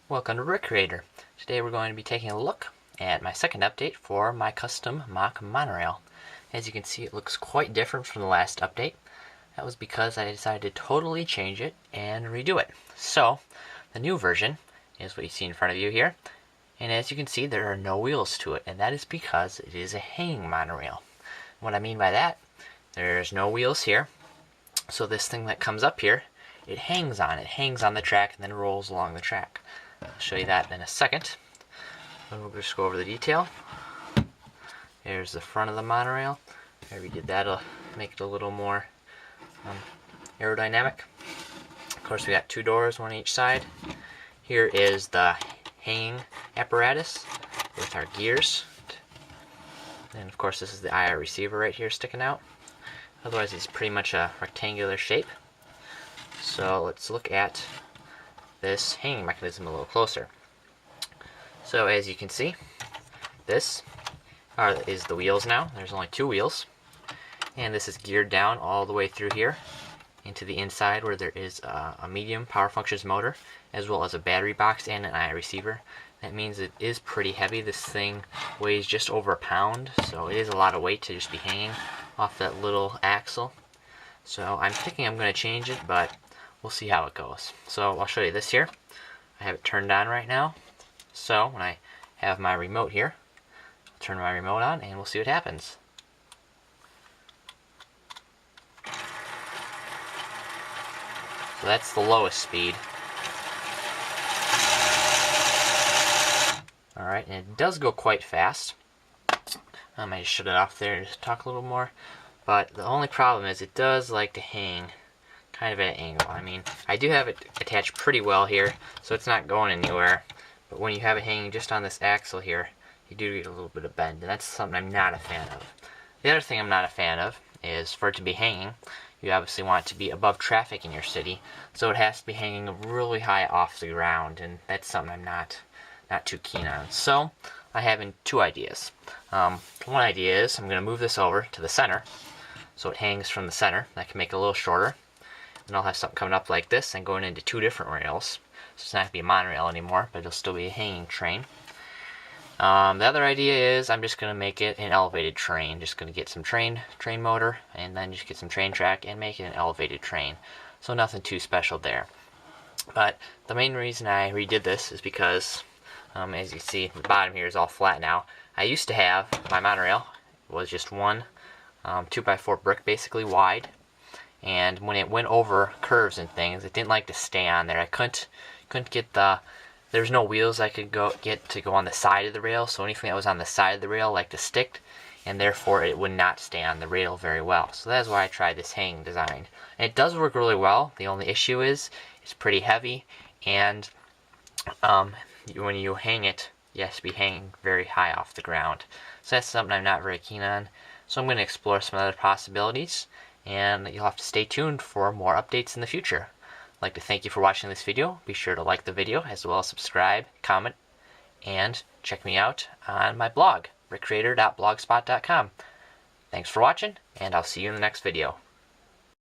Welcome to Brick Creator. Today we're going to be taking a look at my second update for my custom MOC monorail. As you can see, it looks quite different from the last update. That was because I decided to totally change it and redo it. So, the new version is what you see in front of you here. And as you can see, there are no wheels to it, and that is because it is a hanging monorail. What I mean by that, there's no wheels here. So this thing that comes up here, it hangs on the track and then rolls along the track. I'll show you that in a second. And we'll just go over the detail. Here's the front of the monorail. There we did that to make it a little more aerodynamic. Of course, we got two doors, one on each side. Here is the hanging apparatus with our gears. And of course, this is the IR receiver right here sticking out. Otherwise, it's pretty much a rectangular shape. So let's look at this hanging mechanism a little closer. So as you can see, this is the wheels now. There's only two wheels. And this is geared down all the way through here into the inside where there is a medium power functions motor as well as a battery box and an IR receiver. That means it is pretty heavy. This thing weighs just over a pound, so it is a lot of weight to just be hanging off that little axle. So I'm thinking I'm going to change it, but we'll see how it goes. So I'll show you this here. I have it turned on right now. So when I have my remote here, I'll turn my remote on and we'll see what happens. So that's the lowest speed. Alright, and it does go quite fast. I might just shut it off there and just talk a little more. But the only problem is it does like to hang kind of at an angle. I mean, I do have it attached pretty well here, so it's not going anywhere. But when you have it hanging just on this axle here, you do get a little bit of bend, and that's something I'm not a fan of. The other thing I'm not a fan of is for it to be hanging, you obviously want it to be above traffic in your city, so it has to be hanging really high off the ground, and that's something I'm not too keen on. So I have two ideas. One idea is I'm going to move this over to the center, so it hangs from the center. That can make it a little shorter. And I'll have something coming up like this and going into two different rails. So it's not going to be a monorail anymore, but it'll still be a hanging train. The other idea is I'm just going to make it an elevated train. Just going to get some train motor and then just get some train track and make it an elevated train. So nothing too special there. But the main reason I redid this is because, as you see, the bottom here is all flat now. I used to have my monorail was just one 2x4 brick basically wide. And when it went over curves and things, it didn't like to stay on there. I couldn't get there's no wheels I could get to go on the side of the rail, so anything that was on the side of the rail liked to stick, and therefore it would not stay on the rail very well. So that's why I tried this hanging design. And it does work really well. The only issue is it's pretty heavy, and when you hang it, you have to be hanging very high off the ground. So that's something I'm not very keen on. So I'm going to explore some other possibilities, and you'll have to stay tuned for more updates in the future. I'd like to thank you for watching this video. Be sure to like the video as well as subscribe, comment, and check me out on my blog, brickcreator.blogspot.com. Thanks for watching, and I'll see you in the next video.